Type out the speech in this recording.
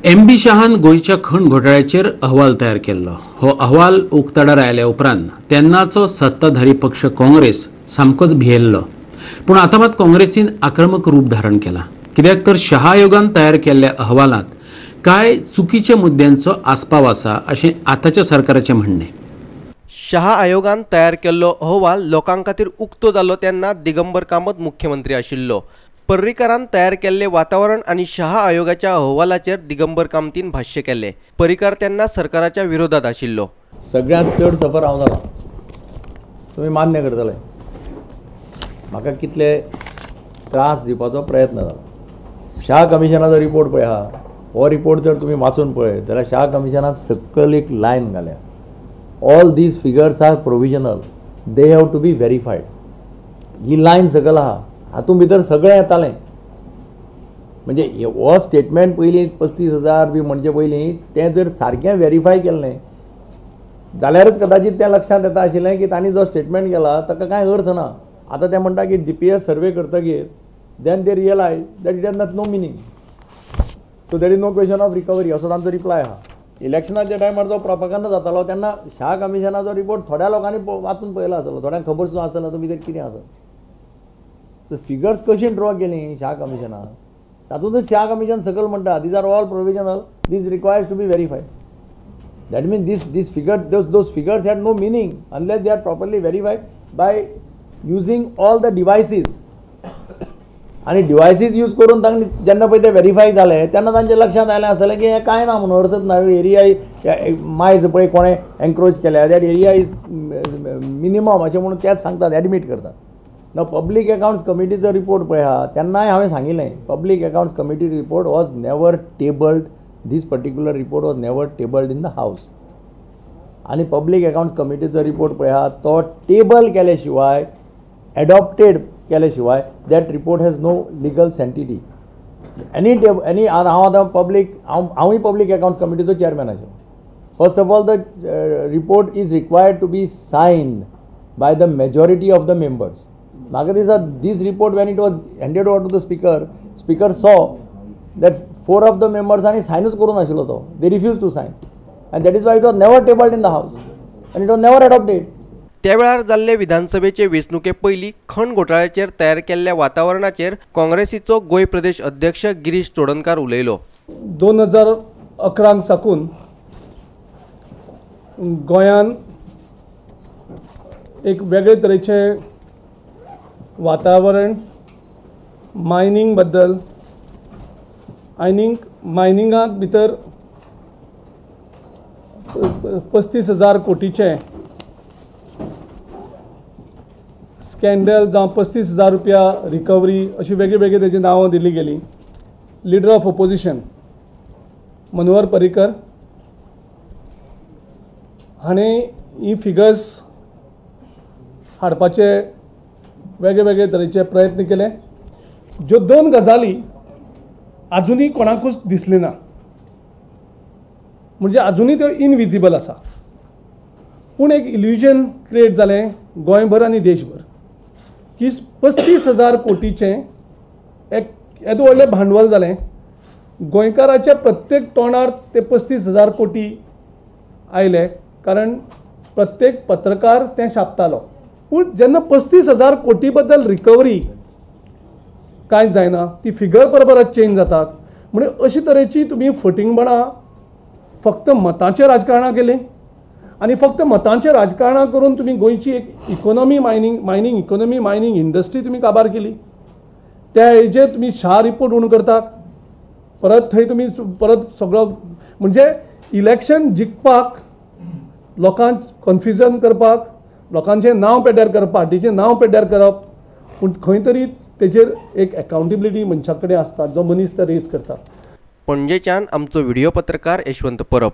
MB. शहान गोयच्या खण घोटाळ्याचेर अहवाल तयार केल्लो. हो अहवाल उक्ताडार आयल्या उपरांत तेन्नाचो सत्ताधारी पक्ष काँग्रेस सामकोच भियेल्लो. पूण आतां मात काँग्रेसीन आक्रमक रूप धारण केलां. कित्याक तर शहा आयोगान तयार केल्ल्या अहवालांत कांय चुकीच्या मुद्द्यांचो आस्पाव आसा अशें आतांच्या सरकाराचें म्हणणें. शहा आयोगान तयार केल्लो अहवाल लोकां खातीर उक्तो जालो तेन्ना दिगंबर कामत मुख्यमंत्री आशिल्लो. पर्रीकारान तयार केल्ले वातावरण आणि शहा आयोगाच्या अहवालाचेर दिगंबर कामतीन भाष्य केले. पर्रीकार तेन्ना सरकाराच्या विरोधात आशिल्लो. सगळ्यात चड सफर हांव जाला, तुमी मान्य करतले. म्हाका कितले त्रास दिवपाचो प्रयत्न जाला. शहा कमिशनाचो रिपोर्ट पळय आहा, हो रिपोर्ट जर तुमी वाचून पळयत जाल्यार शहा कमिशनान सकयल एक लायन घाल्या, all these figures are provisional, they have to be verified. ही लायन सकयल आहा, हातूंत भितर सगळें येतालें. म्हणजे हो स्टेटमेंट पयलीं 35,000 बी म्हणजे पयलीं तें जर सारकें व्हेरीफाय केल्लें जाल्यारच कदाचित तें लक्षांत येता आशिल्लें की तांणी जो स्टेटमेंट केला ताका कांय अर्थ ना. आतां ते म्हणटा की GPS सर्वे करतकीर then they realise that it has not no meaning, so there is no question of recovery, असो तांचो रिप्लाय आहा. इलेक्शनाच्या टायमार जो प्रोपागंडा जातालो तेन्ना शहा कमिशनाचो रिपोर्ट थोड्या लोकांनी वाचून पळयलो आसलो, थोड्यांक खबर सुद्दां आसना तो भितर कितें आसा. सो फिगर्स कशी ड्रॉ केली शहा कमिशनान, तातूंतच शहा कमिशन सकयल म्हणटा these are all provisional, these requires to be verified. That means this figure those figures had no meaning unless they are properly verified by using all the devices. आणि devices use करून तांणी जेन्ना पळय ते verify जाले तेन्ना तांच्या लक्षांत आयलें आसलें की हें कांय ना म्हणून, अर्थच ना. एरिया मायज पळय कोणें एन्क्रोच केल्या दॅट एरिया इज मिनिमम अशें म्हणून तेच सांगतात, एडमीट करतात. ना पब्लीक अकाउंट्स कमिटीचो रिपोर्ट पळय आहा तेन्नाय हांवें सांगिल्लें, public accounts committee report was never tabled, this particular report was never tabled in the house. आनी पब्लीक अकाउंट्स कमिटीचो रिपोर्ट पळय आहा तो टेबल केले शिवाय, एडॉप्टेड केले शिवाय that report has no legal sanctity. एनी हांव आतां हांवूय पब्लीक अकाउंट्स कमिटीचो चेअरमॅन आशिल्लो. First of all the report is required to be signed by the majority of the members. म्हाका दिसता this report when it was handed over to the speaker saw that 4 of the मेंबर्सांनी सायनूच करूं नाशिल्लो तो. They refuse to sign and that is why it was never tabled in the हावस and it was never adopted. त्या वेळार जाल्ले विधानसभेचे वेंचणुके पयलीं खण घोटाळ्याचेर तयार केल्ल्या वातावरणाचेर काँग्रेसीचो गोंय प्रदेश अध्यक्ष गिरीश चोडणकार उलयलो. 2011 साकून गोंयान एक वेगळे तरेचे वातावरण मायनिंग बद्दल, मायनिंगा भितर 35,000 कोटीचे स्कॅन्डल जावं 35,000 रुपया रिकवरी अशी वेगळी वेगळी तेजी नांवां दिली गेली. Leader of opposition Manohar Parrikar हाणें ही फिगर्स हाडपाचे वेगळे वेगळे तरेचे प्रयत्न केले. ज्यो 2 गजाली आजुनी कोणाकूच दिसली ना, म्हणजे आजुनी त्यो इनविजिबल आसा. पूण एक इल्युजन क्रिएट जालें गोंयभर आनी देशभर की 35,000 कोटीचें एक येदो व्हडलें भांडवल जालें. गोंयकाराच्या प्रत्येक तोंडार ते 35,000 कोटी आयले, कारण प्रत्येक पत्रकार तें छापतालो. पूण जेन्ना 35,000 कोटी बद्दल रिकवरी कांयच जायना, ती फिगर बरोबरच चेंज जातात. म्हणजे अशी तरेची तुमी फटिंगपणां फक्त मतांचेर राजकारणां केली आनी फक्त मतांचेर राजकारणां करून तुमी गोंयची एक इकॉनॉमी मायनिंग इंडस्ट्री तुमी काबार केली. त्या हेजेर तुमी शहा रिपोर्ट उणो करतात. परत थंय तुमी परत सगळो म्हणजे इलेक्शन जिखपाक, लोकांक कन्फ्युजन करपाक, लोकांचें नांव पेड्यार करप, पार्टीचें नांव पेड्यार करप. पूण खंय तरी तेजेर एक अकावंटेबिलिटी मनशा कडेन आसता, जो मनीस तो रेज करता. पणजेच्यान आमचो व्हिडिओ पत्रकार यशवंत परब.